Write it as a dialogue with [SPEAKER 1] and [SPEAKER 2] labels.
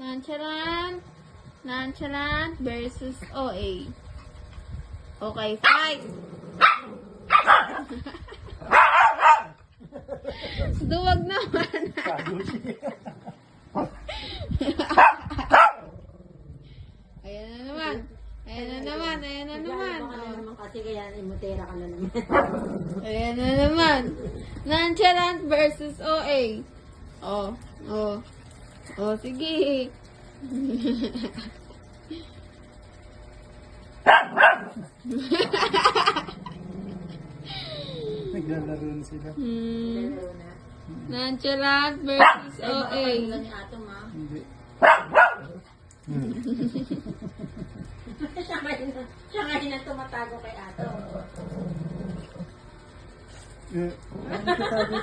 [SPEAKER 1] Nonchalant. Nonchalant versus OA. Okay, fight! Duwag naman. Ayan na naman. Ayan na naman. Ayan na naman.
[SPEAKER 2] Ka na naman kasi kaya imutera ka na naman.
[SPEAKER 1] Ayan na naman. Nonchalant versus OA. Oh, oh. Oh, sige.
[SPEAKER 3] Naglalaro na sila.
[SPEAKER 2] Laro na.
[SPEAKER 1] Nonchalant versus OA.
[SPEAKER 2] Ano ni Ato, ma?
[SPEAKER 3] Hindi.
[SPEAKER 2] Siya ngayon ang tumatago kay Ato.
[SPEAKER 3] Eh,